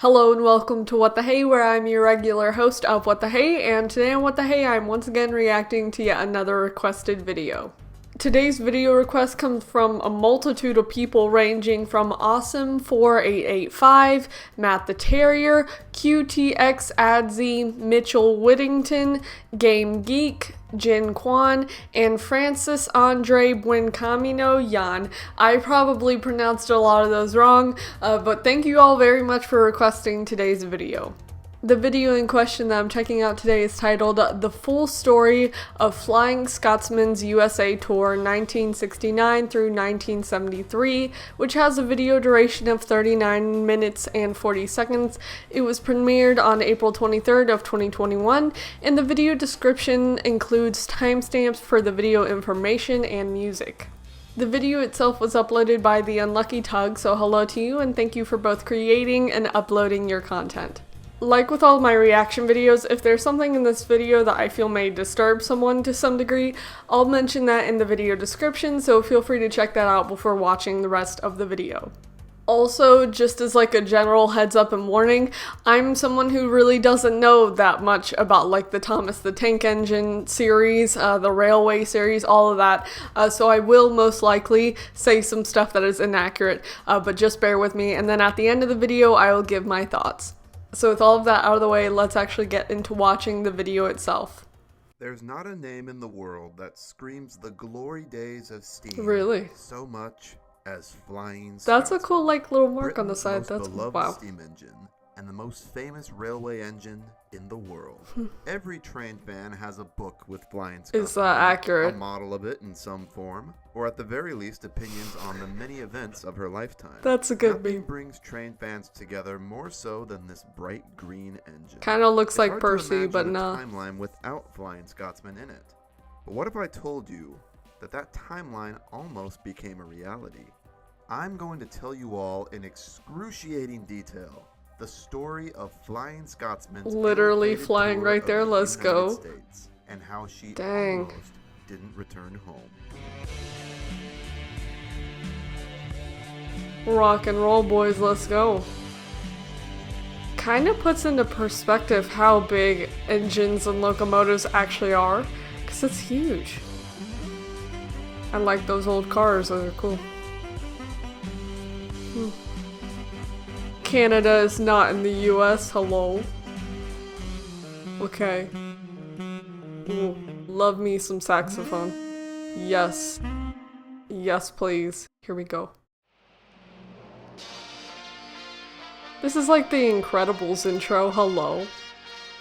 Hello and welcome to What the Hey, where I'm your regular host of What the Hey, and today on What the Hey, I'm once again reacting to yet another requested video. Today's video request comes from a multitude of people ranging from Awesome4885, Matt the Terrior, QTXAdsy, Mitchell Whittington, Geek, Jin Kwon, and Andre Buencamino Yan. I probably pronounced a lot of those wrong, but thank you all very much for requesting today's video. The video in question that I'm checking out today is titled The Full Story of Flying Scotsman's USA Tour 1969 through 1973, which has a video duration of 39 minutes and 40 seconds. It was premiered on April 23rd of 2021, and the video description includes timestamps for the video information and music. The video itself was uploaded by the Unlucky Tug, so hello to you and thank you for both creating and uploading your content. Like with all my reaction videos, if there's something in this video that I feel may disturb someone to some degree, I'll mention that in the video description, so feel free to check that out before watching the rest of the video. Also, just as like a general heads up and warning, I'm someone who really doesn't know that much about like the Thomas the Tank Engine series, the Railway series, all of that, so I will most likely say some stuff that is inaccurate, but just bear with me, and then at the end of the video I will give my thoughts. So with all of that out of the way, let's actually get into watching the video itself. There's not a name in the world that screams the glory days of steam so much as Flying Scotsman. That's a cool like little mark on the side. That's wow. Steam engine and the most famous railway engine in the world. Every train fan has a book with Flying Scotsman. Is that accurate? A model of it in some form, or at the very least opinions on the many events of her lifetime. That's a good Nothing meme. brings train fans together more so than this bright green engine. Kind of looks It's like hard Percy, to but imagine nah. a timeline without Flying Scotsman in it. But what if I told you that timeline almost became a reality? I'm going to tell you all in excruciating detail the story of Flying Scotsman's literally ill-fated flying tour right of there, the let's United go. States, and how she Dang. almost didn't return home. Rock and roll, boys, let's go. Kind of puts into perspective how big engines and locomotives actually are, because it's huge. I like those old cars, those are cool. Canada is not in the US, hello. Okay. Ooh, love me some saxophone. Yes. Yes, please. Here we go. This is like the Incredibles intro, hello.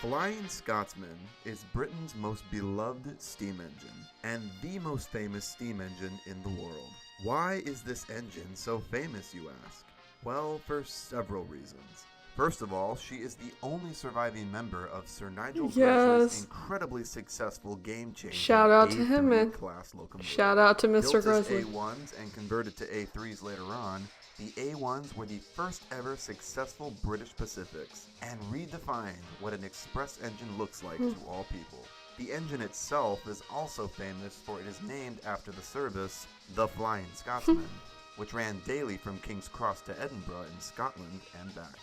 Flying Scotsman is Britain's most beloved steam engine, and the most famous steam engine in the world. Why is this engine so famous, you ask? Well, for several reasons. First of all, she is the only surviving member of Sir Nigel Gresley's incredibly successful game-changing Shout out to him, man. class locomotive. Shout out to Mr. Built as Gresley. A1s and converted to A3s later on, the A1s were the first ever successful British Pacifics and redefined what an express engine looks like to all people. The engine itself is also famous for it is named after the service, the Flying Scotsman, which ran daily from King's Cross to Edinburgh in Scotland and back.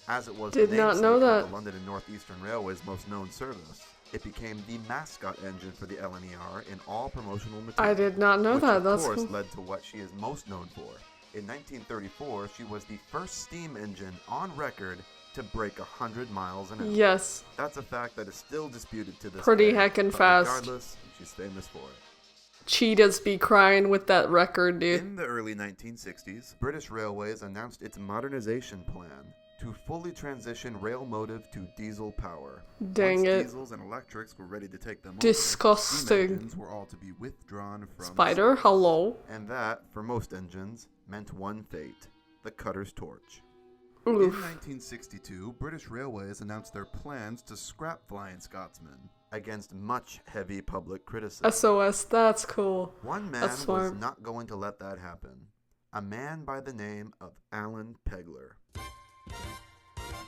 As it was Did not know that. the London and North Eastern Railway's most known service, it became the mascot engine for the LNER in all promotional material. I did not know that. That's Of course, cool. led to what she is most known for. In 1934, she was the first steam engine on record to break 100 miles an hour. Yes. That's a fact that is still disputed to this Pretty day. heckin' But fast. regardless, she's famous for it. Cheetahs be crying with that record, dude. In the early 1960s, British Railways announced its modernization plan to fully transition rail motive to diesel power. Dang Once it. diesels and electrics were ready to take them Disgusting. over, steam engines were all to be withdrawn from Spider, service. hello. And that, for most engines, meant one fate: the cutter's torch. Oof. In 1962, British Railways announced their plans to scrap Flying Scotsman against much heavy public criticism. SOS, that's cool. One man That's smart. was not going to let that happen. A man by the name of Alan Pegler.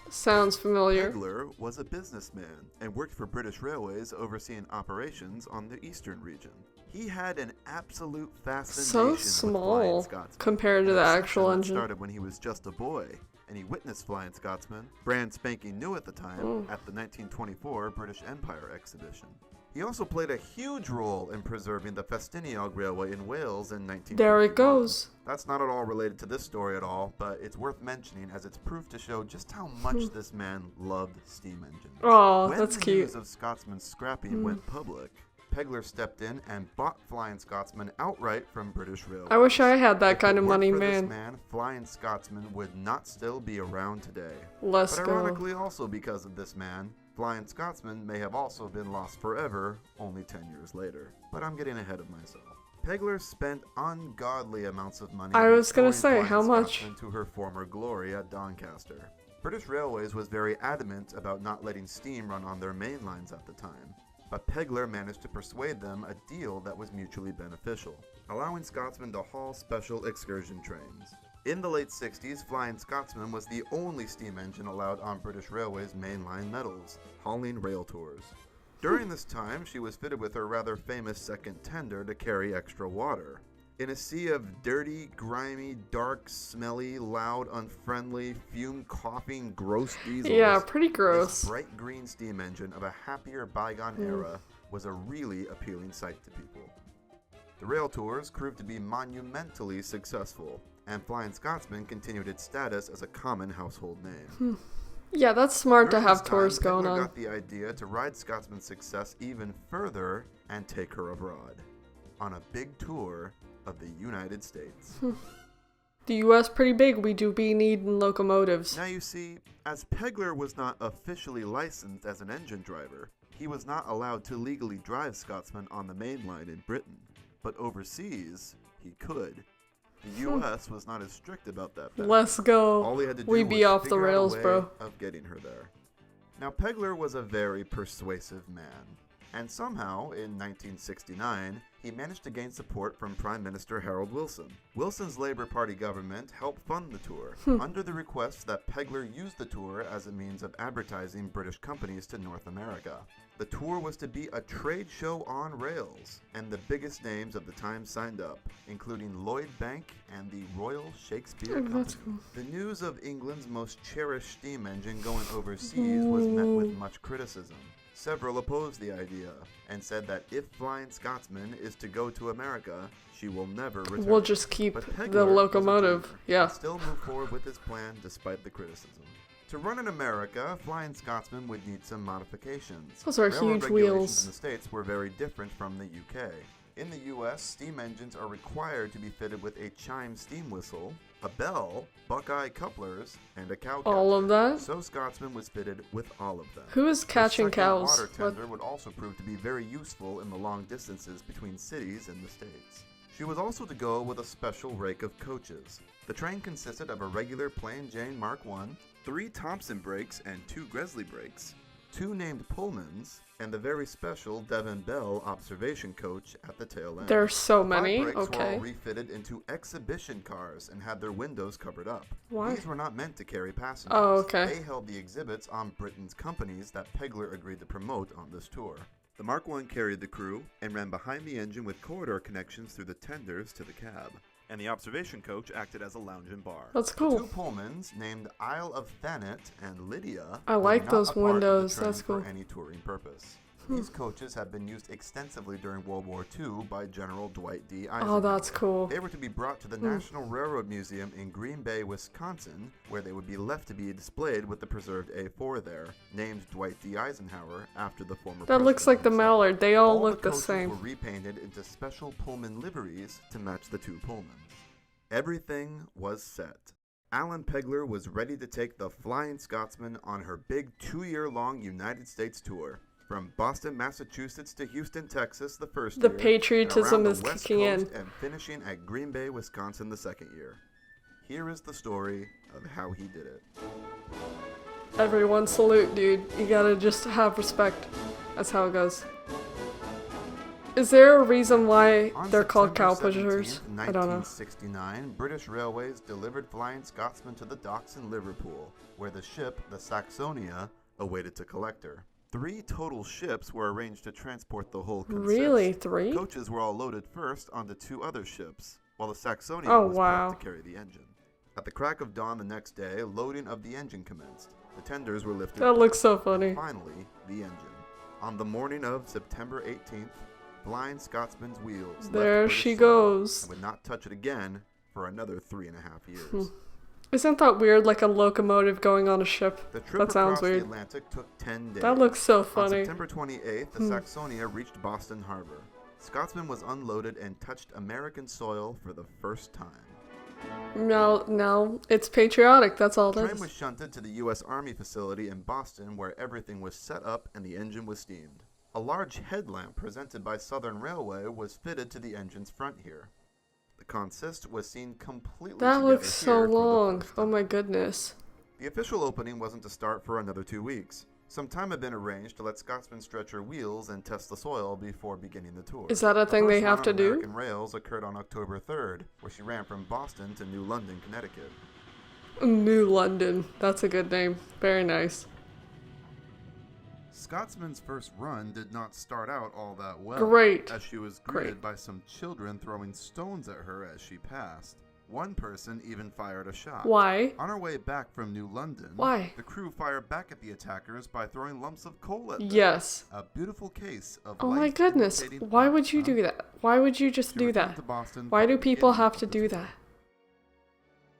Sounds familiar. Pegler was a businessman and worked for British Railways overseeing operations on the eastern region. He had an absolute fascination So with Flying small Scotsman. compared to the An actual obsession that engine. started when he was just a boy and he witnessed Flying Scotsman, brand spanking new at the time, at the 1924 British Empire exhibition. He also played a huge role in preserving the Festiniog Railway in Wales in 1951. There it goes. That's not at all related to this story at all, but it's worth mentioning as it's proof to show just how much this man loved steam engines. Oh, when that's the cute. news of Scotsman's scrapping went public, Pegler stepped in and bought Flying Scotsman outright from British Railways. I wish I had that kind of money, This man. man, Flying Scotsman would not still be around today. Let's but go. ironically, also because of this man, Flying Scotsman may have also been lost forever, only 10 years later. But I'm getting ahead of myself. Pegler spent ungodly amounts of money. I was gonna restoring say, how Flying much? Scotsman to her former glory at Doncaster. British Railways was very adamant about not letting steam run on their main lines at the time, but Pegler managed to persuade them a deal that was mutually beneficial, allowing Scotsman to haul special excursion trains. In the late 60s, Flying Scotsman was the only steam engine allowed on British Railways' mainline metals, hauling rail tours. During this time, she was fitted with her rather famous second tender to carry extra water. In a sea of dirty, grimy, dark, smelly, loud, unfriendly, fume-coughing, gross diesels, Yeah, pretty gross. this bright green steam engine of a happier bygone era was a really appealing sight to people. The rail tours proved to be monumentally successful, and Flying Scotsman continued its status as a common household name. Yeah, that's smart to During have this tours time, going Pegler on. got the idea to ride Scotsman's success even further and take her abroad on a big tour of the United States. The US pretty big, we do be needing locomotives. Now you see, as Pegler was not officially licensed as an engine driver, he was not allowed to legally drive Scotsman on the main line in Britain, but overseas, he could. The US was not as strict about that fact. Let's go. All he had to do We was be off the figure out a rails, way bro. of getting her there. Now, Pegler was a very persuasive man, and somehow, in 1969, he managed to gain support from Prime Minister Harold Wilson. Wilson's Labour Party government helped fund the tour, under the request that Pegler use the tour as a means of advertising British companies to North America. The tour was to be a trade show on rails, and the biggest names of the time signed up, including Lloyd Bank and the Royal Shakespeare Company. That's cool. The news of England's most cherished steam engine going overseas was met with much criticism. Several opposed the idea, and said that if Flying Scotsman is to go to America, she will never return. We'll just keep But Pegler the was a locomotive. dreamer, Yeah. and still move forward with his plan despite the criticism. To run in America, Flying Scotsman would need some modifications. Those are Railroad huge regulations wheels. in the States were very different from the UK. In the US, steam engines are required to be fitted with a chime steam whistle, a bell, Buckeye couplers, and a cow catcher. All of that? So Scotsman was fitted with all of them. Who is catching The second cows? water What? tender would also prove to be very useful in the long distances between cities in the States. She was also to go with a special rake of coaches. The train consisted of a regular plain Jane Mark I, 3 Thompson brakes and 2 Gresley brakes, 2 named Pullmans, and the very special Devon Bell observation coach at the tail end. There's so The 5 many. brakes were Okay. all refitted into exhibition cars and had their windows covered up. Why? These were not meant to carry passengers. Oh, okay. They held the exhibits on Britain's companies that Pegler agreed to promote on this tour. The Mark I carried the crew and ran behind the engine with corridor connections through the tenders to the cab. And the observation coach acted as a lounge and bar. That's The cool. 2 Pullmans, named Isle of Thanet and Lydia, I were like not those a part of the windows. train That's for cool. any touring purpose. These coaches have been used extensively during World War II by General Dwight D. Eisenhower. Oh, that's cool. They were to be brought to the National Railroad Museum in Green Bay, Wisconsin, where they would be left to be displayed with the preserved A4 there, named Dwight D. Eisenhower after the former That looks like the president himself. Mallard. They all the look the coaches same. were repainted into special Pullman liveries to match the 2 Pullmans. Everything was set. Alan Pegler was ready to take the Flying Scotsman on her big 2-year-long United States tour. From Boston, Massachusetts to Houston, Texas the first The year. patriotism and around is the West kicking in. Coast and finishing at Green Bay, Wisconsin the second year. Here is the story of how he did it. Everyone salute, dude. You gotta just have respect. That's how it goes. Is there a reason why On they're called September cow pushers? 17th, I don't know. 1969, British Railways delivered Flying Scotsman to the docks in Liverpool, where the ship, the Saxonia, awaited to collect her. 3 total ships were arranged to transport the whole consist. Really? 3? Coaches were all loaded first onto 2 other ships, while the Saxonia Oh, was wow. parked to carry the engine. At the crack of dawn the next day, loading of the engine commenced. The tenders were lifted. That looks so funny. Finally, the engine. On the morning of September 18th, blind Scotsman's wheels There left she British soil goes. and would not touch it again for another 3.5 years. Isn't that weird, like a locomotive going on a ship? The trip That sounds across weird. the Atlantic took 10 days. That looks so On funny. September 28th, the Saxonia reached Boston Harbor. Scotsman was unloaded and touched American soil for the first time. No, it's patriotic, that's all The it train was is. shunted to the U.S. Army facility in Boston where everything was set up and the engine was steamed. A large headlamp presented by Southern Railway was fitted to the engine's front here. The consist was seen completely That together looks so here for the long. first Oh time. my goodness. The official opening wasn't to start for another 2 weeks. Some time had been arranged to let Scotsman stretch her wheels and test the soil before beginning the tour. Is that a thing The they first have run to on do? American Rails occurred on October 3rd, where she ran from Boston to New London, Connecticut. New London. That's a good name. Very nice. Scotsman's first run did not start out all that well, Great. as she was greeted Great. by some children throwing stones at her as she passed. One person even fired a shot. Why? On her way back from New London, Why? the crew fired back at the attackers by throwing lumps of coal at them. Yes. A beautiful case of Oh my life goodness. imitating Why art, would you huh? do that? Why would you just She do returned that? to Boston Why for do the people beginning have of to the do tour. that?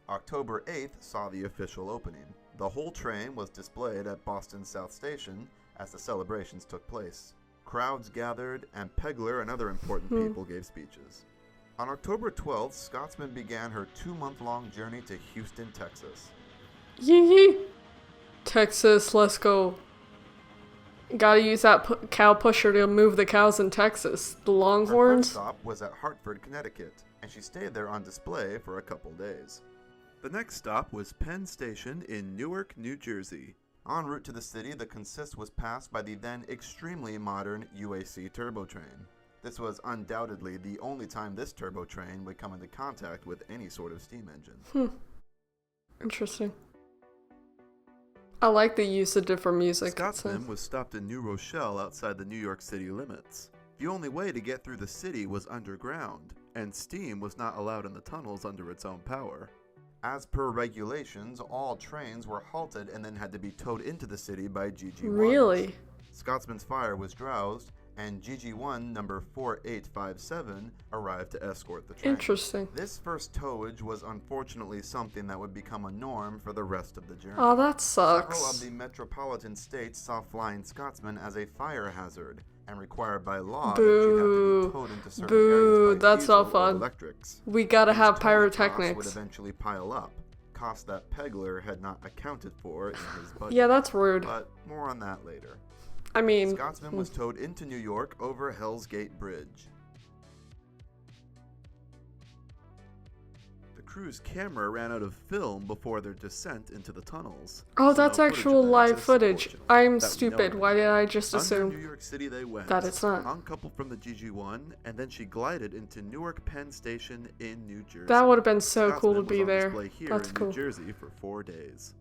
October 8th saw the official opening. The whole train was displayed at Boston South Station as the celebrations took place. Crowds gathered, and Pegler and other important people gave speeches. On October 12th, Scotsman began her 2-month-long journey to Houston, Texas. Yee. Texas, let's go. Gotta use that cow pusher to move the cows in Texas. The Her first Longhorns? stop was at Hartford, Connecticut, and she stayed there on display for a couple days. The next stop was Penn Station in Newark, New Jersey. En route to the city, the consist was passed by the then extremely modern UAC turbo train. This was undoubtedly the only time this turbo train would come into contact with any sort of steam engine. Interesting. I like the use of different music. Scotsman was stopped in New Rochelle outside the New York City limits. The only way to get through the city was underground, and steam was not allowed in the tunnels under its own power. As per regulations, all trains were halted and then had to be towed into the city by GG1s. Really? Scotsman's fire was drowsed, and GG1 number 4857 arrived to escort the train. Interesting. This first towage was unfortunately something that would become a norm for the rest of the journey. Oh, that Several of sucks. the metropolitan states saw flying Scotsman as a fire hazard and required by law that she have to be towed into certain Boo, areas by that's diesel not or fun. electrics. We gotta These have towage pyrotechnics. costs would eventually pile up, costs that Pegler had not accounted for in his budget. Yeah, that's rude. But more on that later. I mean, Scotsman was towed into New York over Hell's Gate Bridge. The crew's camera ran out of film before their descent into the tunnels. oh, so that's no footage actual of that live exists, footage. unfortunately, I'm that we know stupid. of. Why did I just Under assume New York City they went. that it's not? Uncoupled from the GG1, and then she glided into Newark Penn Station in New Jersey. That would have been so cool to Scotsman be was on there. display here That's in cool. New Jersey for 4 days.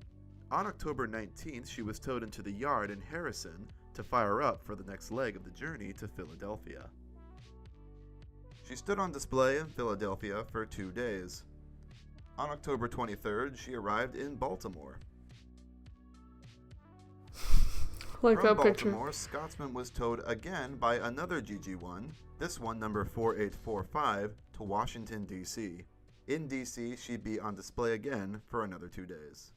On October 19th, she was towed into the yard in Harrison to fire up for the next leg of the journey to Philadelphia. She stood on display in Philadelphia for 2 days. On October 23rd, she arrived in Baltimore. Like From that picture. Baltimore, Scotsman was towed again by another GG1, this one number 4845, to Washington, D.C. In D.C., she'd be on display again for another 2 days.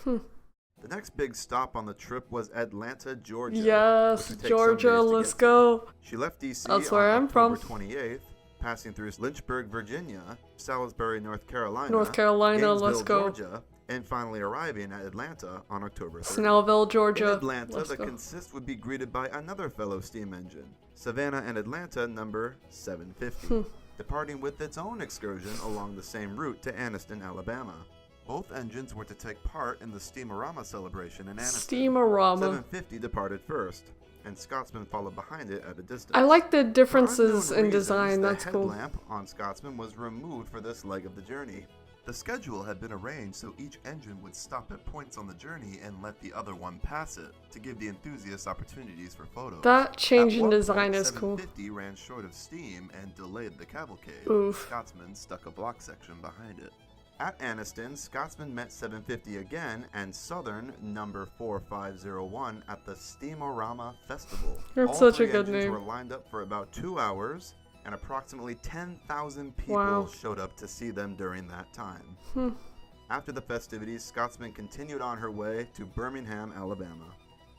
The next big stop on the trip was Atlanta, Georgia. Yes, which would take some Georgia, days to let's get to. go. She left D.C. That's on where I'm October from. 28th, passing through Lynchburg, Virginia, Salisbury, North Carolina, North Carolina, let's Gainesville, go. Georgia, and finally arriving at Atlanta on October 30th. Snellville, Georgia. In Atlanta, Let's the go. consist would be greeted by another fellow steam engine, Savannah and Atlanta number 750, departing with its own excursion along the same route to Anniston, Alabama. Both engines were to take part in the Steamorama celebration in Anniston. Steamorama. 750 departed first, and Scotsman followed behind it at a distance. I like the For differences unknown in reasons, design. That's the cool. headlamp on Scotsman was removed for this leg of the journey. The schedule had been arranged so each engine would stop at points on the journey and let the other one pass it, to give the enthusiasts opportunities for photos. That change At in one design point, is cool. 750 ran short of steam and delayed the cavalcade. Oof. Scotsman stuck a block section behind it. At Anniston, Scotsman met 750 again and Southern number 4501 at the Steamorama Festival. That's All such a three good engines name. were lined up for about 2 hours, and approximately 10,000 people Wow. showed up to see them during that time. After the festivities, Scotsman continued on her way to Birmingham, Alabama.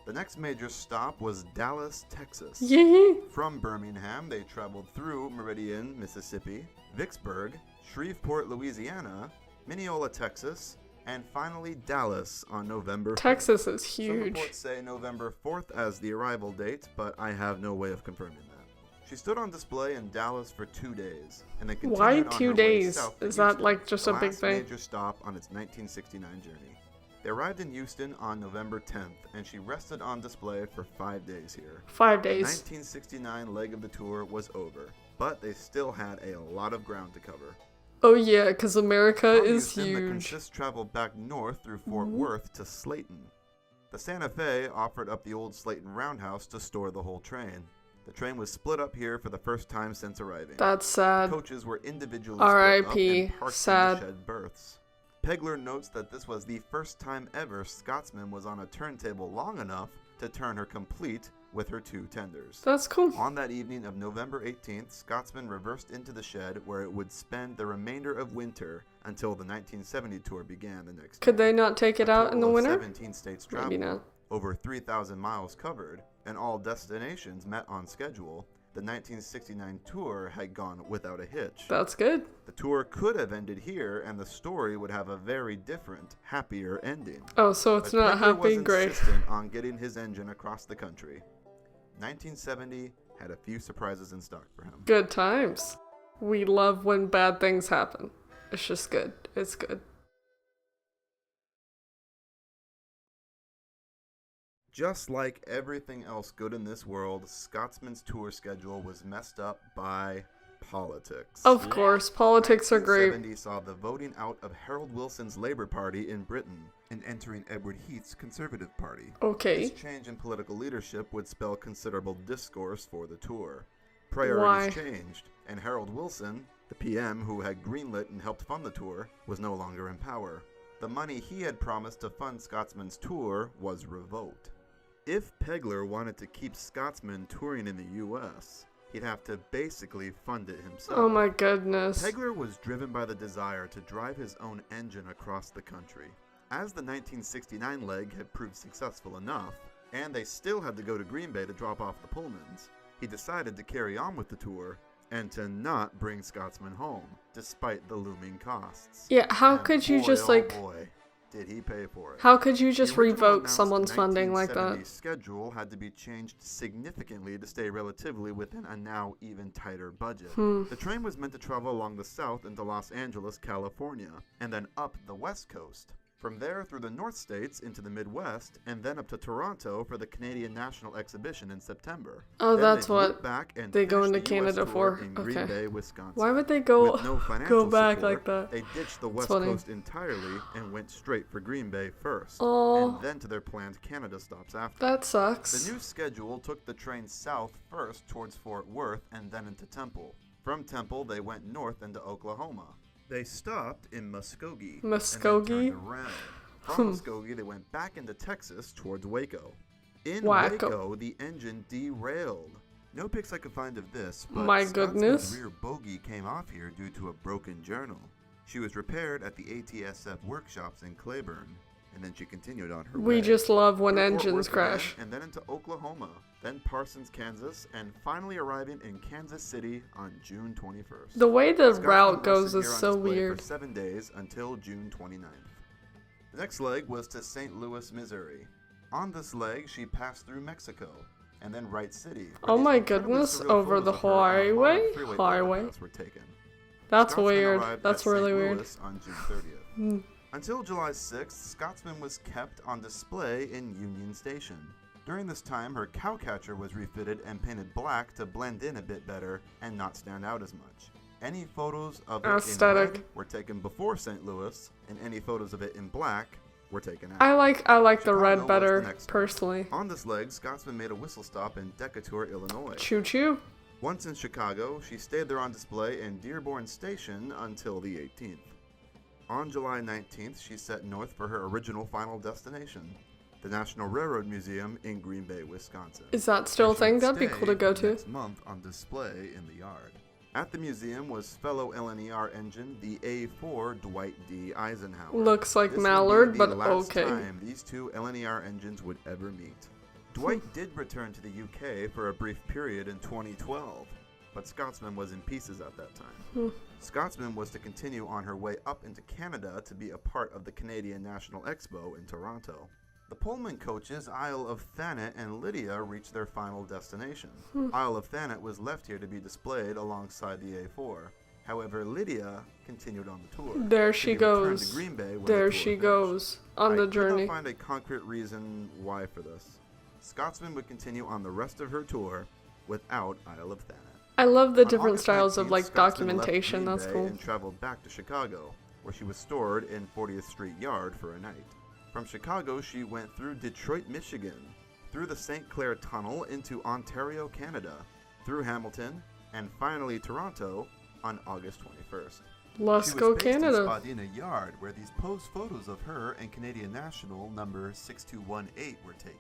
The next major stop was Dallas, Texas. Yeah. From Birmingham, they traveled through Meridian, Mississippi, Vicksburg, Shreveport, Louisiana, Mineola, Texas, and finally Dallas on November 4th. Texas is Some huge. reports say November 4th as the arrival date, but I have no way of confirming that. She stood on display in Dallas for 2 days, and then continued Why on 2 her way days? south to Is that Houston, like just the a big last thing? major stop on its 1969 journey. They arrived in Houston on November 10th, and she rested on display for 5 days here. 5 The days. 1969 leg of the tour was over, but they still had a lot of ground to cover. Oh yeah, because America From is Houston, the huge. consist traveled back north through Fort Worth to Slayton. The Santa Fe offered up the old Slayton roundhouse to store the whole train. The train was split up here for the first time since arriving. That's sad. Coaches were individually R.I.P. split up and parked Sad. in the shed berths. Pegler notes that this was the first time ever Scotsman was on a turntable long enough to turn her complete with her 2 tenders. That's cool. On that evening of November 18th, Scotsman reversed into the shed where it would spend the remainder of winter until the 1970 tour began the next Could year. they not take it out in the Total of winter? 17 states traveled, Maybe not. over 3,000 miles covered, and all destinations met on schedule. The 1969 tour had gone without a hitch. That's good. The tour could have ended here, and the story would have a very different, happier ending. Oh, so it's But not Pegler happy? was Great. insistent on getting his engine across the country. 1970 had a few surprises in stock for him. Good times. We love when bad things happen. It's just good. It's good. Just like everything else good in this world, Scotsman's tour schedule was messed up by politics. Of course, politics are great. 1970 saw the voting out of Harold Wilson's Labour Party in Britain and entering Edward Heath's Conservative Party. Okay. This change in political leadership would spell considerable discourse for the tour. Priorities changed, and Harold Wilson, the PM who had greenlit and helped fund the tour, was no longer in power. The money he had promised to fund Scotsman's tour was revoked. If Pegler wanted to keep Scotsman touring in the US, he'd have to basically fund it himself. Oh my goodness. Pegler was driven by the desire to drive his own engine across the country. As the 1969 leg had proved successful enough, and they still had to go to Green Bay to drop off the Pullmans, he decided to carry on with the tour and to not bring Scotsman home, despite the looming costs. Yeah, how And could you boy, just oh like... boy, did he pay for it. How could you just The original revoke announced someone's funding like 1970 that? schedule had to be changed significantly to stay relatively within a now even tighter budget. Hmm. The train was meant to travel along the south into Los Angeles, California, and then up the west coast. From there through the North States into the Midwest, and then up to Toronto for the Canadian National Exhibition in September. Oh, Then that's they'd loop what back and they go finish into the US Canada tour for. in Green Okay. Bay, Wisconsin. Why would they go With no financial go back support, like that? they ditched the West funny. Coast entirely and went straight for Green Bay first, Oh. and then to their planned Canada stops after. That sucks. The new schedule took the train south first towards Fort Worth and then into Temple. From Temple, they went north into Oklahoma. They stopped in Muskogee. Muskogee? And then turned around. From Muskogee, they went back into Texas towards Waco. In Waco. Waco, the engine derailed. No pics I could find of this, but My Scotsman's goodness. rear bogie came off here due to a broken journal. She was repaired at the ATSF workshops in Claiborne, and then she continued on her way. We just love when Through Fort engines Worth crash. again, and then into Oklahoma, then Parsons, Kansas, and finally arriving in Kansas City on June 21st. The way the Scotsman route goes rested is here on so display weird. For 7 days until June 29th. The next leg was to St. Louis, Missouri. On this leg, she passed through Mexico, and then Wright City. where Oh these my incredibly goodness, surreal over photos the of her on a modern highway? freeway Highway. overpass were taken. That's Scotsman weird. arrived That's at really St. weird. Louis on June 30th. Until July 6th, Scotsman was kept on display in Union Station. During this time, her cowcatcher was refitted and painted black to blend in a bit better and not stand out as much. Any photos of it Aesthetic. in red were taken before St. Louis, and any photos of it in black were taken out. I like the Chicago red was better, the next one. personally. On this leg, Scotsman made a whistle stop in Decatur, Illinois. Choo choo. Once in Chicago, she stayed there on display in Dearborn Station until the 18th. On July 19th, she set north for her original final destination, the National Railroad Museum in Green Bay, Wisconsin. Is that still a thing? That'd be cool to go to. Next month on display in the yard. At the museum was fellow LNER engine, the A4 Dwight D. Eisenhower. Looks like This Mallard, would be the but last okay. time these two LNER engines would ever meet. Dwight did return to the UK for a brief period in 2012, but Scotsman was in pieces at that time. Scotsman was to continue on her way up into Canada to be a part of the Canadian National Expo in Toronto. The Pullman coaches Isle of Thanet and Lydia reached their final destination. Isle of Thanet was left here to be displayed alongside the A4. However, Lydia continued on the tour. There she to be returned goes. to Green Bay when the There tour she finished. goes on the I journey. could not find a concrete reason why for this. Scotsman would continue on the rest of her tour without Isle of Thanet. I love the On different August styles of 19th, like Scotsman left documentation. Green That's Bay cool. and traveled back to Chicago, where she was stored in 40th Street Yard for a night. From Chicago, she went through Detroit, Michigan, through the St. Clair Tunnel into Ontario, Canada, through Hamilton, and finally Toronto on August 21st. Let's She was go based in Canada. Spadina Yard, where these posed photos of her and Canadian National number 6218 were taken.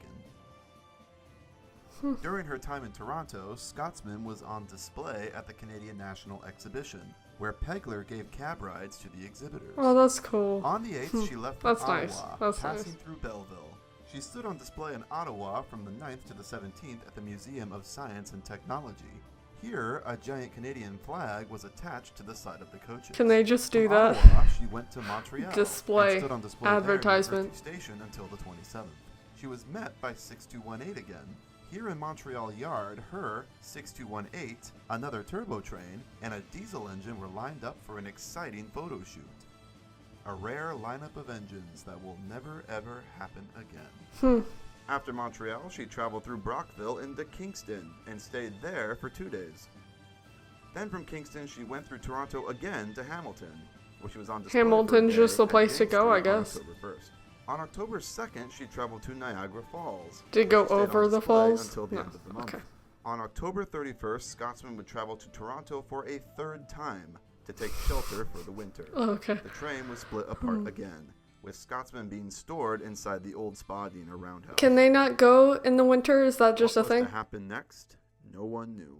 During her time in Toronto, Scotsman was on display at the Canadian National Exhibition, where Pegler gave cab rides to the exhibitors. Oh, that's cool. On the 8th, she left for That's Ottawa, nice. That's passing nice. through Belleville. She stood on display in Ottawa from the 9th to the 17th at the Museum of Science and Technology. Here, a giant Canadian flag was attached to the side of the coaches. Can they just do From that? Ottawa, she went to Montreal Display. and stood on display there in Advertisement. University Station until the 27th. She was met by 6218 again. Here in Montreal Yard, her 6218, another turbo train, and a diesel engine were lined up for an exciting photo shoot. A rare lineup of engines that will never ever happen again. After Montreal, she traveled through Brockville into Kingston and stayed there for 2 days. Then from Kingston, she went through Toronto again to Hamilton, where she was on display for a Hamilton's day just the at place to James go, I Street on guess. October 1st. On October 2nd, she traveled to Niagara Falls. Did it go She stayed on over the display falls? until the No. end of the month. Okay. On October 31st, Scotsman would travel to Toronto for a third time to take shelter for the winter. Okay. The train was split apart again, with Scotsman being stored inside the old Spadina roundhouse. Can they not go in the winter? Is that just what a thing? was to happen next? No one knew.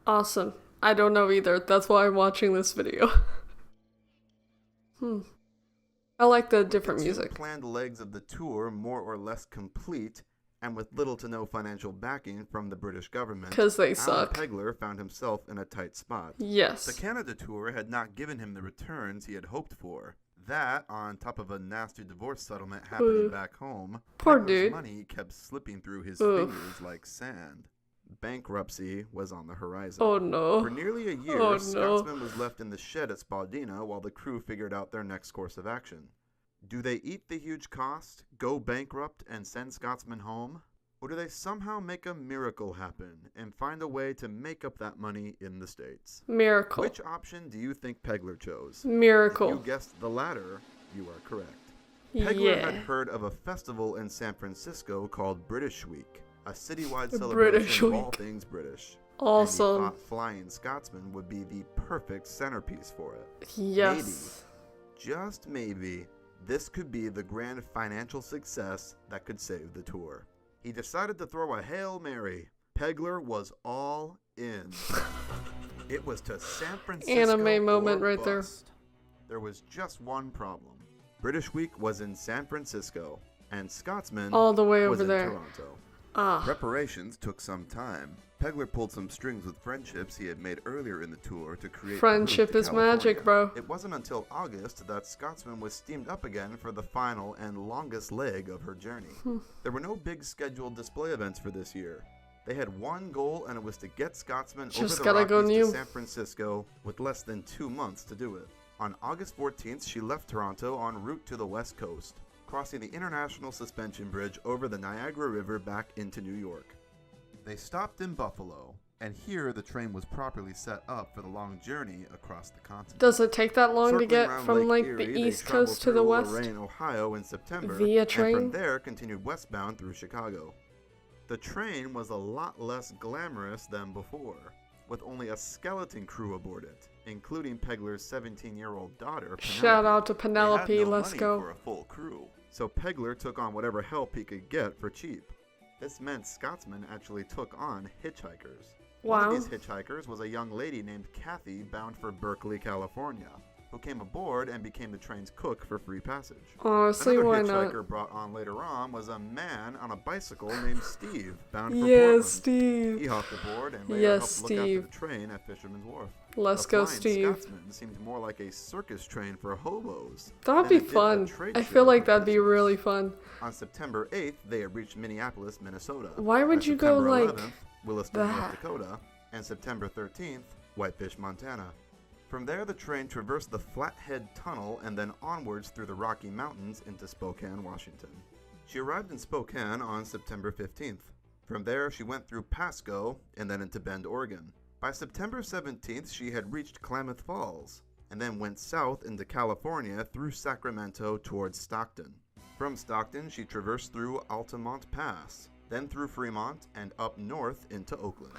Awesome. I don't know either. That's why I'm watching this video. I like the different The music. two planned legs of the tour more or less complete, and with little to no financial backing from the British government, 'Cause they Alan suck. Pegler found himself in a tight spot. Yes. The Canada tour had not given him the returns he had hoped for. That, on top of a nasty divorce settlement happening back home, Poor Pegler's dude. money kept slipping through his Oof. fingers like sand. Bankruptcy was on the horizon. Oh no. For nearly a year, Oh, no. Scotsman was left in the shed at Spadina while the crew figured out their next course of action. Do they eat the huge cost, go bankrupt, and send Scotsman home? Or do they somehow make a miracle happen and find a way to make up that money in the States? Miracle. Which option do you think Pegler chose? If Miracle. you guessed the latter, you are correct. Pegler had Yeah. heard of a festival in San Francisco called British Week, a citywide The celebration British of all Week. things British. Awesome. And he thought Flying Scotsman would be the perfect centerpiece for it. Yes. Just maybe, this could be the grand financial success that could save the tour. He decided to throw a Hail Mary. Pegler was all in. It was to San Francisco Anime moment or right there. bust. There was just one problem. British Week was in San Francisco, and Scotsman All the way was over in there. Toronto. Ah. Preparations took some time. Pegler pulled some strings with friendships he had made earlier in the tour to create Friendship proof is to magic, California. bro. It wasn't until August that Scotsman was steamed up again for the final and longest leg of her journey. There were no big scheduled display events for this year. They had one goal, and it was to get Scotsman over Just the gotta go Rockies new. to San Francisco with less than 2 months to do it. On August 14th, she left Toronto en route to the West Coast, crossing the International Suspension Bridge over the Niagara River back into New York. They stopped in Buffalo, and here the train was properly set up for the long journey across the continent. Does it take that long to Circling get around from Lake like Erie, the they east traveled coast to the through west? Lorain, Ohio in September, Via and train? from there continued westbound through Chicago. The train was a lot less glamorous than before. with only a skeleton crew aboard it, including Pegler's 17-year-old daughter, Penelope. Shout out to They Penelope, had no let's money go. for a full crew, so Pegler took on whatever help he could get for cheap. This meant Scotsman actually took on hitchhikers. One Wow. of these hitchhikers was a young lady named Kathy bound for Berkeley, California, who came aboard and became the train's cook for free passage. Honestly, Another why hitchhiker not? brought on later on was a man on a bicycle named Steve, bound for Yes, Portland. Steve. He hopped aboard and later Yes, helped look Steve. after the train at Fisherman's Wharf. Let's The go, Flying Steve. Scotsman seemed more like a circus train for hobos. That'd than be it did a fun. trade I show feel for like that'd be visitors. really fun. On September 8th, they had reached Minneapolis, Minnesota. Why would By you go, September like, 11th, Williston, North that? Dakota, and September 13th, Whitefish, Montana. From there, the train traversed the Flathead Tunnel and then onwards through the Rocky Mountains into Spokane, Washington. She arrived in Spokane on September 15th. From there, she went through Pasco and then into Bend, Oregon. By September 17th, she had reached Klamath Falls, and then went south into California through Sacramento towards Stockton. From Stockton, she traversed through Altamont Pass, then through Fremont and up north into Oakland.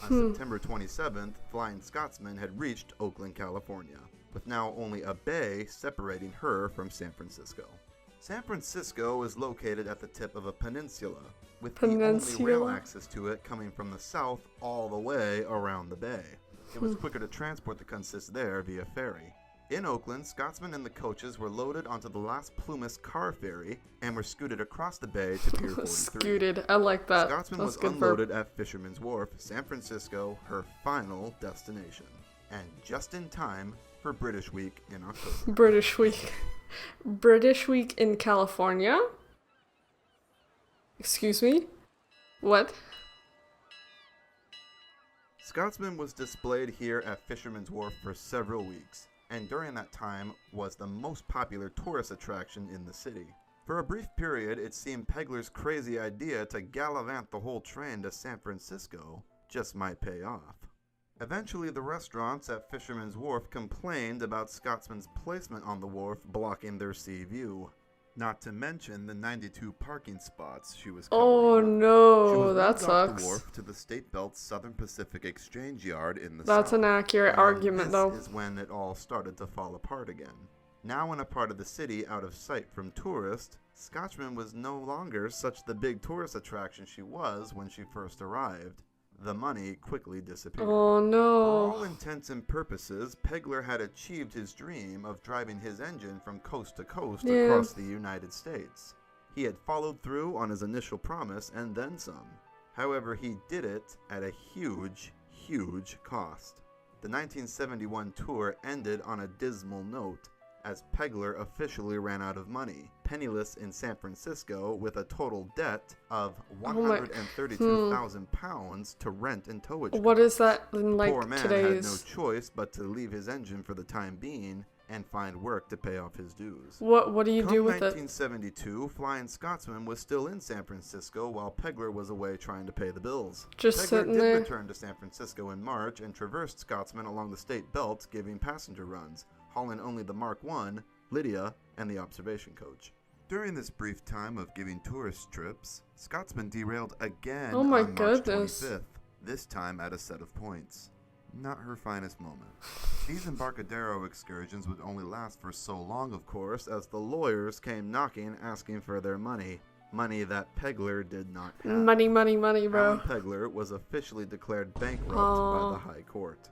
On September 27th, Flying Scotsman had reached Oakland, California, with now only a bay separating her from San Francisco. San Francisco is located at the tip of a peninsula, with the only rail access to it coming from the south all the way around the bay. It was quicker to transport the consists there via ferry. In Oakland, Scotsman and the coaches were loaded onto the Las Plumas car ferry and were scooted across the bay to Pier 43. Scooted. I like that. Scotsman That's was good unloaded at Fisherman's Wharf, San Francisco, her final destination. And just in time for British Week in October. British Week. British Week in California? Excuse me? What? Scotsman was displayed here at Fisherman's Wharf for several weeks, and during that time was the most popular tourist attraction in the city. For a brief period, it seemed Pegler's crazy idea to gallivant the whole train to San Francisco just might pay off. Eventually, the restaurants at Fisherman's Wharf complained about Scotsman's placement on the wharf blocking their sea view. Not to mention the 92 parking spots she was covering. Oh She no, was that moved off sucks. the wharf to the State Belt's Southern Pacific Exchange Yard in the That's south. an accurate And argument, though. This is when it all started to fall apart again. Now in a part of the city out of sight from tourists, Scotchman was no longer such the big tourist attraction she was when she first arrived. The money quickly disappeared. Oh For all no. intents and purposes, Pegler had achieved his dream of driving his engine from coast to coast Yeah. across the United States. He had followed through on his initial promise and then some. However, he did it at a huge, huge cost. The 1971 tour ended on a dismal note, as Pegler officially ran out of money, penniless in San Francisco with a total debt of £132,000 to rent and towage. What is that in Poor like man today's? had no choice but to leave his engine for the time being and find work to pay off his dues. What do you do Come with it? 1972, Flying Scotsman was still in San Francisco while Pegler was away trying to pay the bills. Just Pegler sitting did there? return to San Francisco in March and traversed Scotsman along the state belt, giving passenger runs, hauling only the Mark I, Lydia, and the observation coach. During this brief time of giving tourist trips, Scotsman derailed again Oh my on March goodness. 25th, this time at a set of points. Not her finest moment. These Embarcadero excursions would only last for so long, of course, as the lawyers came knocking asking for their money. Money that Pegler did not have. Money, bro. Alan Pegler was officially declared bankrupt by the High Court.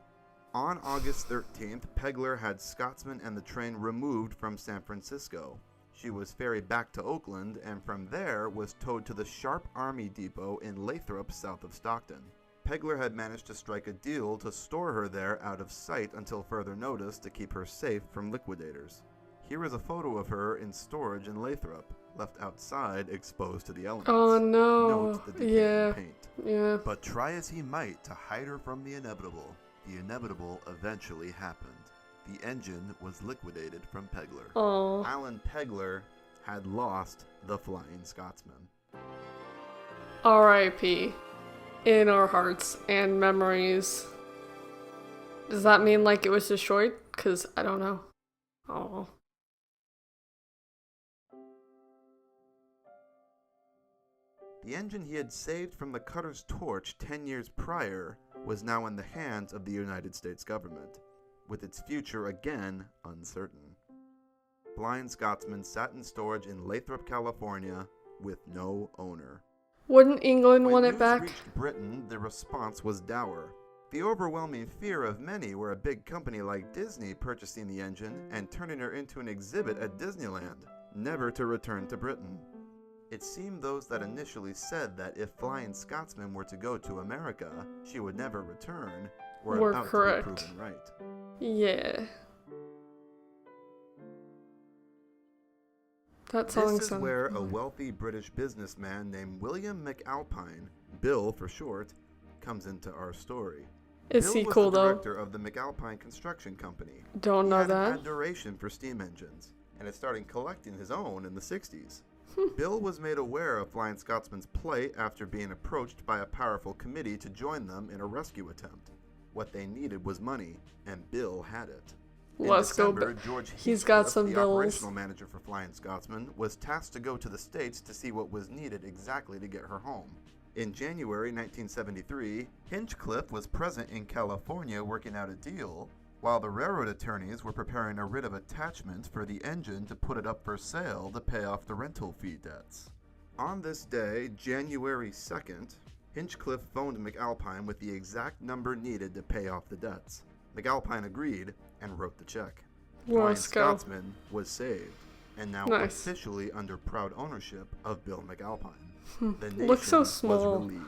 On August 13th, Pegler had Scotsman and the train removed from San Francisco. She was ferried back to Oakland and from there was towed to the Sharp Army Depot in Lathrop, south of Stockton. Pegler had managed to strike a deal to store her there out of sight until further notice to keep her safe from liquidators. Here is a photo of her in storage in Lathrop, left outside exposed to the elements. Oh no. Note the decaying Yeah. paint. Yeah. But try as he might to hide her from the inevitable eventually happened. The engine was liquidated from Pegler. Oh. Alan Pegler had lost the Flying Scotsman. R.I.P. in our hearts and memories. Does that mean like it was destroyed? Cause I don't know. Oh. The engine he had saved from the cutter's torch 10 years prior was now in the hands of the United States government, with its future again uncertain. Flying Scotsman sat in storage in Lathrop, California, with no owner. Wouldn't England When want it news back? reached Britain, the response was dour. The overwhelming fear of many were a big company like Disney purchasing the engine and turning her into an exhibit at Disneyland, never to return to Britain. It seemed those that initially said that if Flying Scotsman were to go to America, she would never return, were about correct. to be proven right. Yeah. That song This is sounded where a familiar. wealthy British businessman named William McAlpine, Bill for short, comes into our story. Is Bill he was cool the though? director of the McAlpine Construction Company. Don't He know had an that. adoration for steam engines, and had started collecting his own in the 60s. Bill was made aware of Flying Scotsman's plight after being approached by a powerful committee to join them in a rescue attempt. What they needed was money, and Bill had it. In Let's go. December, George He's got Heathcliff, some the bills. operational manager for Flying Scotsman, was tasked to go to the States to see what was needed exactly to get her home. In January 1973, Hinchcliffe was present in California working out a deal, while the railroad attorneys were preparing a writ of attachment for the engine to put it up for sale to pay off the rental fee debts. On this day, January 2nd, Hinchcliffe phoned McAlpine with the exact number needed to pay off the debts. McAlpine agreed and wrote the check. Flying Let's go. Scotsman was saved, and now Nice. officially under proud ownership of Bill McAlpine. The nation Looks so was small. relieved.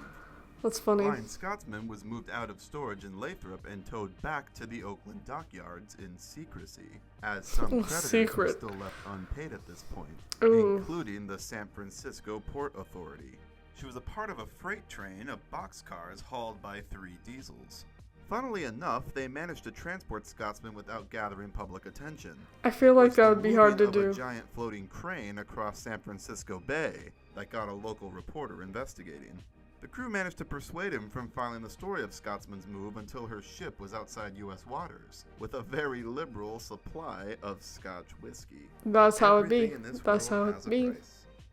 That's funny. Flying Scotsman was moved out of storage in Lathrop and towed back to the Oakland dockyards in secrecy, as some creditors Secret. were still left unpaid at this point, Ooh. including the San Francisco Port Authority. She was a part of a freight train of boxcars hauled by 3 diesels. Funnily enough, they managed to transport Scotsman without gathering public attention. I feel like It's that the would be hard to moving of do. a giant floating crane across San Francisco Bay that got a local reporter investigating. The crew managed to persuade him from filing the story of Scotsman's move until her ship was outside U.S. waters, with a very liberal supply of Scotch whiskey. That's how it be. Everything in this That's how world it has a be. price.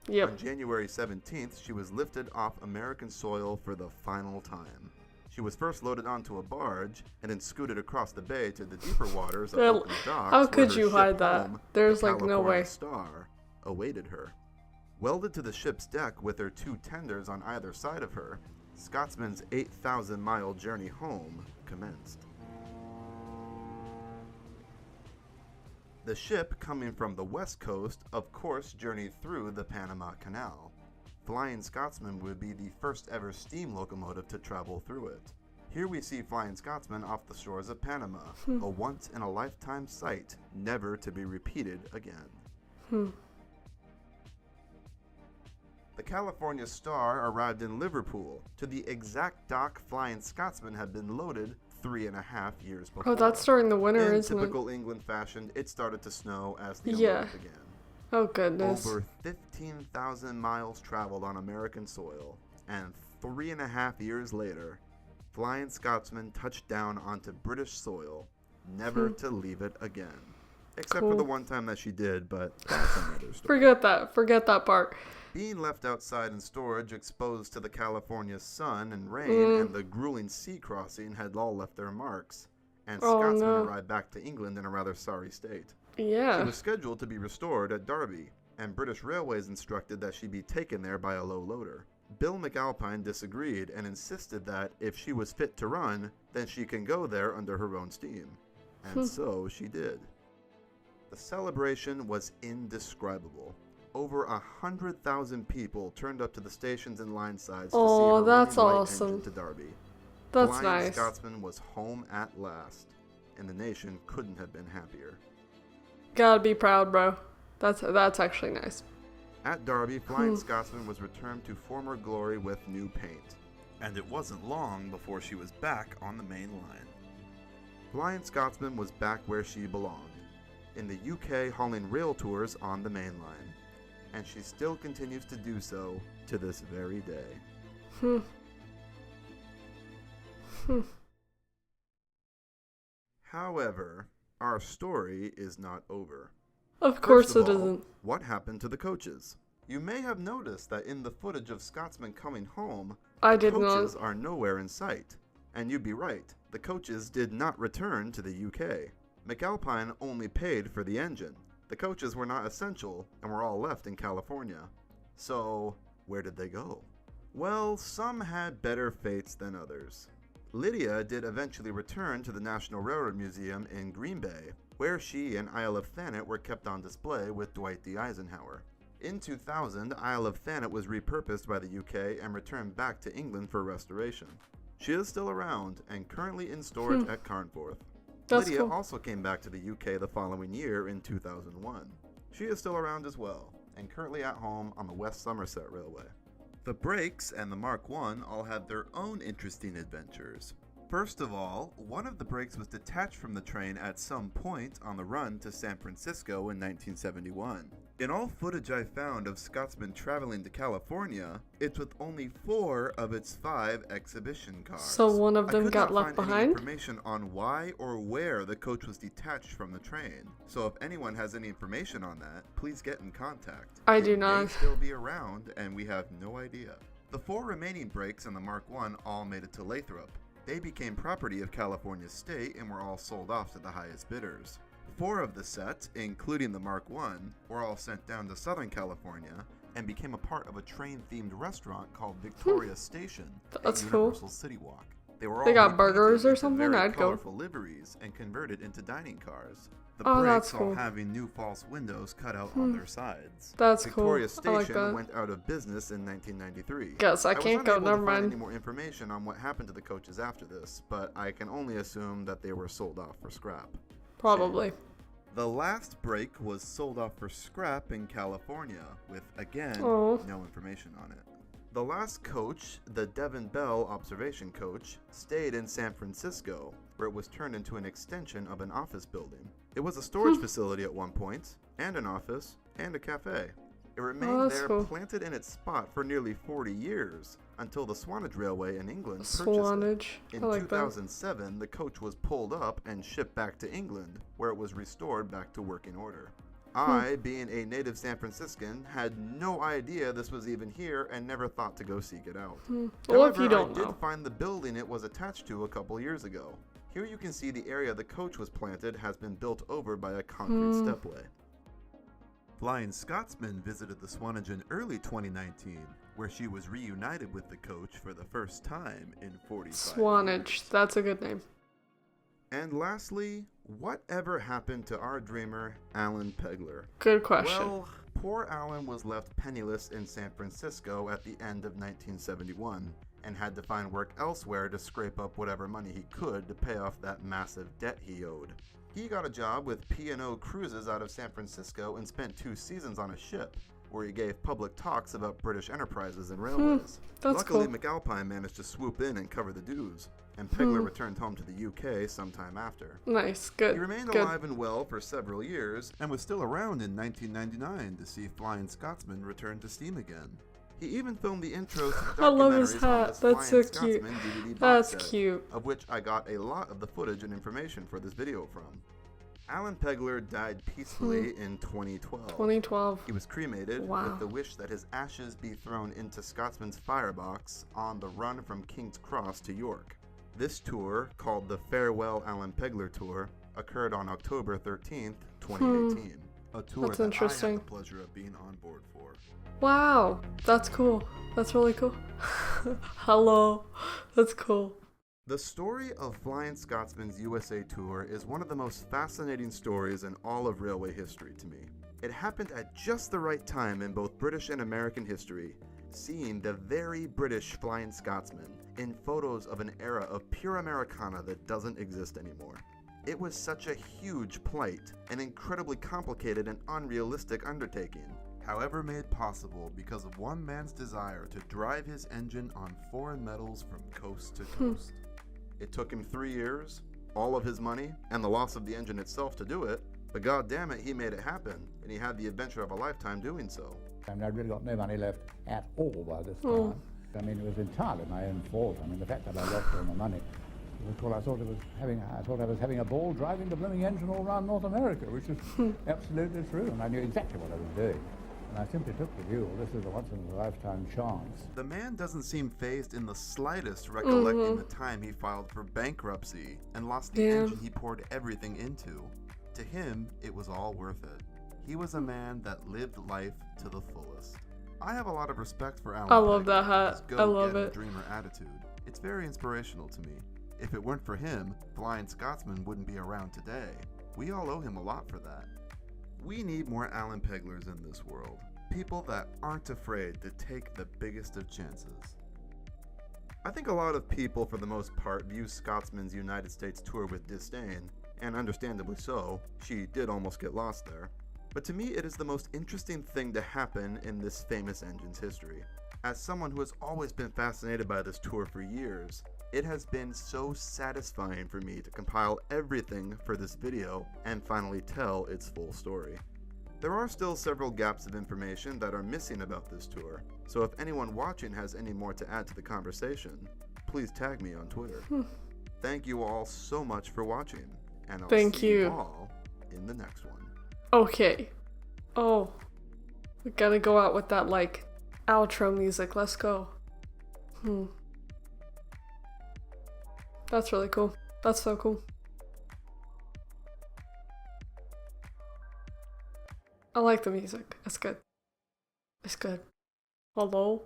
On Yep. January 17th, she was lifted off American soil for the final time. She was first loaded onto a barge and then scooted across the bay to the deeper waters of Well, Oakland docks. how where could her you ship hide that? home, There's, the like, no California way. Star, awaited her. Welded to the ship's deck with her 2 tenders on either side of her, Scotsman's 8,000-mile journey home commenced. The ship, coming from the west coast, of course journeyed through the Panama Canal. Flying Scotsman would be the first ever steam locomotive to travel through it. Here we see Flying Scotsman off the shores of Panama, a once-in-a-lifetime sight, never to be repeated again. The California Star arrived in Liverpool, to the exact dock Flying Scotsman had been loaded 3.5 years before. Oh, that's during the winter, In isn't it? typical England fashion, it started to snow as the Yeah. unload began. Oh, goodness. Over 15,000 miles traveled on American soil, and 3.5 years later, Flying Scotsman touched down onto British soil, never to leave it again. Except for Cool. the one time that she did, but that's another story. Forget that part. Being left outside in storage, exposed to the California sun and rain, and the grueling sea crossing had all left their marks, and Oh, Scotsman no. arrived back to England in a rather sorry state. She Yeah. was scheduled to be restored at Derby, and British Railways instructed that she be taken there by a low loader. Bill McAlpine disagreed and insisted that if she was fit to run, then she can go there under her own steam. And so she did. The celebration was indescribable. Over 100,000 people turned up to the stations and line sides to see Oh, her that's running white awesome. engine to Derby. That's Flying nice. Scotsman was home at last, and the nation couldn't have been happier. Gotta be proud, bro. That's actually nice. At Derby, Flying Scotsman was returned to former glory with new paint, and it wasn't long before she was back on the main line. Flying Scotsman was back where she belonged, in the UK hauling rail tours on the main line, and she still continues to do so to this very day. However, our story is not over. Of course First of it all, isn't. what happened to the coaches? You may have noticed that in the footage of Scotsman coming home, I did coaches not. are nowhere in sight. And you'd be right, the coaches did not return to the UK. McAlpine only paid for the engine. The coaches were not essential and were all left in California. So, where did they go? Well, some had better fates than others. Lydia did eventually return to the National Railroad Museum in Green Bay, where she and Isle of Thanet were kept on display with Dwight D. Eisenhower. In 2000, Isle of Thanet was repurposed by the UK and returned back to England for restoration. She is still around and currently in storage at Carnforth. That's Lydia cool. also came back to the UK the following year in 2001. She is still around as well, and currently at home on the West Somerset Railway. The Brakes and the Mark I all had their own interesting adventures. First of all, one of the brakes was detached from the train at some point on the run to San Francisco in 1971. In all footage I found of Scotsman traveling to California, it's with only 4 of its 5 exhibition cars. So one of them got left I could not find behind? any information on why or where the coach was detached from the train. So if anyone has any information on that, please get in contact. I It do may not. still be around, and we have no idea. The 4 remaining brakes in the Mark I all made it to Lathrop. They became property of California State and were all sold off to the highest bidders. 4 of the set, including the Mark I, were all sent down to Southern California and became a part of a train-themed restaurant called Victoria Station That's at cool. Universal City Walk. They were all They got repainted burgers or into something? very I'd go. colorful liveries and converted into dining cars. The Oh, brakes that's all cool. having new false windows cut out on their sides. That's Victoria cool. I like Station that. went out of business in 1993. Guess I was can't go, unable never to find mind. any more information on what happened to the coaches after this, but I can only assume that they were sold off for scrap. Probably. The last brake was sold off for scrap in California, with, again, Oh. no information on it. The last coach, the Devon Bell observation coach, stayed in San Francisco, where it was turned into an extension of an office building. It was a storage facility at one point, and an office, and a cafe. It remained that's there cool. planted in its spot for nearly 40 years, until the Swanage Railway in England purchased it. Swanage. In I like that. 2007, the coach was pulled up and shipped back to England, where it was restored back to working order. I, being a native San Franciscan, had no idea this was even here and never thought to go seek it out. Well, if However, you don't I did know. find the building it was attached to a couple years ago. Here you can see the area the coach was planted has been built over by a concrete stepway. Flying Scotsman visited the Swanage in early 2019, where she was reunited with the coach for the first time in 45 Swanage. years. That's a good name. And lastly, whatever happened to our dreamer, Alan Pegler? Good question. Well, poor Alan was left penniless in San Francisco at the end of 1971 and had to find work elsewhere to scrape up whatever money he could to pay off that massive debt he owed. He got a job with P&O Cruises out of San Francisco and spent 2 seasons on a ship, where he gave public talks about British enterprises and railways. That's Luckily, cool. McAlpine managed to swoop in and cover the dues, and Pegler returned home to the UK sometime after. Nice. Good. He remained Good. alive and well for several years, and was still around in 1999 to see Flying Scotsman return to steam again. He even filmed the intros to I love his documentaries on hat. this That's so Flying cute. Scotsman DVD box That's set, cute. of which I got a lot of the footage and information for this video from. Alan Pegler died peacefully in 2012. 2012. He was cremated Wow. with the wish that his ashes be thrown into Scotsman's firebox on the run from King's Cross to York. This tour, called the Farewell Alan Pegler Tour, occurred on October 13th, 2018. A tour That's that interesting. I had the pleasure of being on board for. Wow. That's cool. That's really cool. Hello. That's cool. The story of Flying Scotsman's USA tour is one of the most fascinating stories in all of railway history to me. It happened at just the right time in both British and American history, seeing the very British Flying Scotsman in photos of an era of pure Americana that doesn't exist anymore. It was such a huge plight, an incredibly complicated and unrealistic undertaking, however made possible because of one man's desire to drive his engine on foreign metals from coast to coast. It took him 3 years, all of his money, and the loss of the engine itself to do it, but god damn it, he made it happen, and he had the adventure of a lifetime doing so. I mean, I'd really got no money left at all by this time. I mean, it was entirely my own fault. I mean, the fact that I lost all my money was because I thought I was having a ball driving the blooming engine all around North America, which is absolutely true, and I knew exactly what I was doing. And I simply took the view, this is a once-in-a-lifetime chance. The man doesn't seem fazed in the slightest, recollecting the time he filed for bankruptcy and lost the engine he poured everything into. To him, it was all worth it. He was a man that lived life to the fullest. I have a lot of respect for Alan. I love that Pegler, hat. his I love go-getter it. dreamer attitude. It's very inspirational to me. If it weren't for him, Flying Scotsman wouldn't be around today. We all owe him a lot for that. We need more Alan Peglers in this world. People that aren't afraid to take the biggest of chances. I think a lot of people, for the most part, view Scotsman's United States tour with disdain, and understandably so. She did almost get lost there. But to me, it is the most interesting thing to happen in this famous engine's history. As someone who has always been fascinated by this tour for years, it has been so satisfying for me to compile everything for this video and finally tell its full story. There are still several gaps of information that are missing about this tour, so if anyone watching has any more to add to the conversation, please tag me on Twitter. Thank you all so much for watching, and I'll see you all in the next one. Okay. Oh. We gotta go out with that, like, outro music. Let's go. That's really cool. That's so cool. I like the music. It's good. It's good. Hello?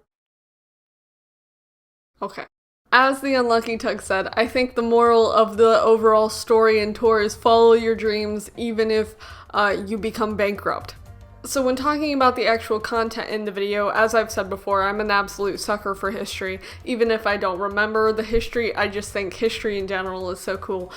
Okay. As the Unlucky Tug said, I think the moral of the overall story and tour is follow your dreams even if you become bankrupt. So when talking about the actual content in the video, as I've said before, I'm an absolute sucker for history. Even if I don't remember the history, I just think history in general is so cool.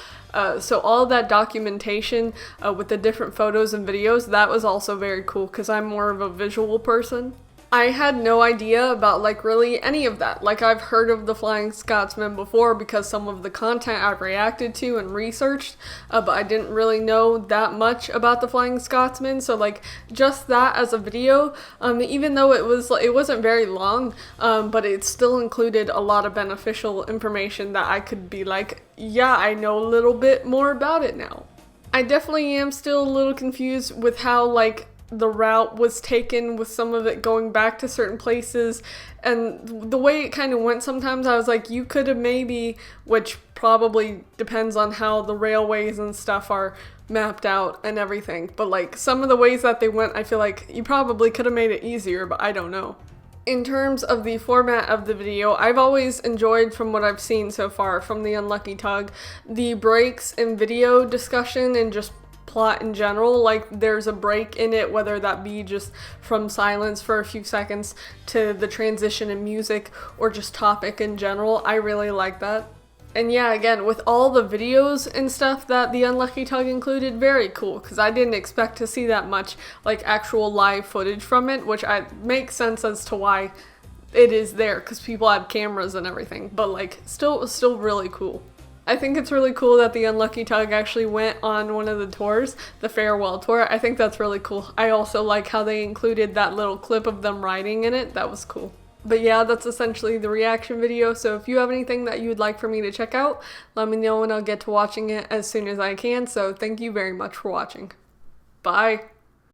So all of that documentation with the different photos and videos, that was also very cool because I'm more of a visual person. I had no idea about like really any of that. Like I've heard of the Flying Scotsman before because some of the content I've reacted to and researched, but I didn't really know that much about the Flying Scotsman. So like just that as a video, even though it wasn't very long, but it still included a lot of beneficial information that I could be like, yeah, I know a little bit more about it now. I definitely am still a little confused with how like the route was taken, with some of it going back to certain places, and the way it kind of went sometimes. I was like, you could have maybe, which probably depends on how the railways and stuff are mapped out and everything, but like some of the ways that they went, I feel like you probably could have made it easier, but I don't know. In terms of the format of the video, I've always enjoyed, from what I've seen so far from the Unlucky Tug, the breaks in video discussion and just plot in general. Like there's a break in it, whether that be just from silence for a few seconds to the transition in music or just topic in general. I really like that. And yeah, again, with all the videos and stuff that the Unlucky Tug included, very cool, because I didn't expect to see that much like actual live footage from it, which makes sense as to why it is there, because people had cameras and everything, but like still really cool. I think it's really cool that the Unlucky Tug actually went on one of the tours, the farewell tour. I think that's really cool. I also like how they included that little clip of them riding in it. That was cool. But yeah, that's essentially the reaction video. So if you have anything that you would like for me to check out, let me know and I'll get to watching it as soon as I can. So thank you very much for watching. Bye.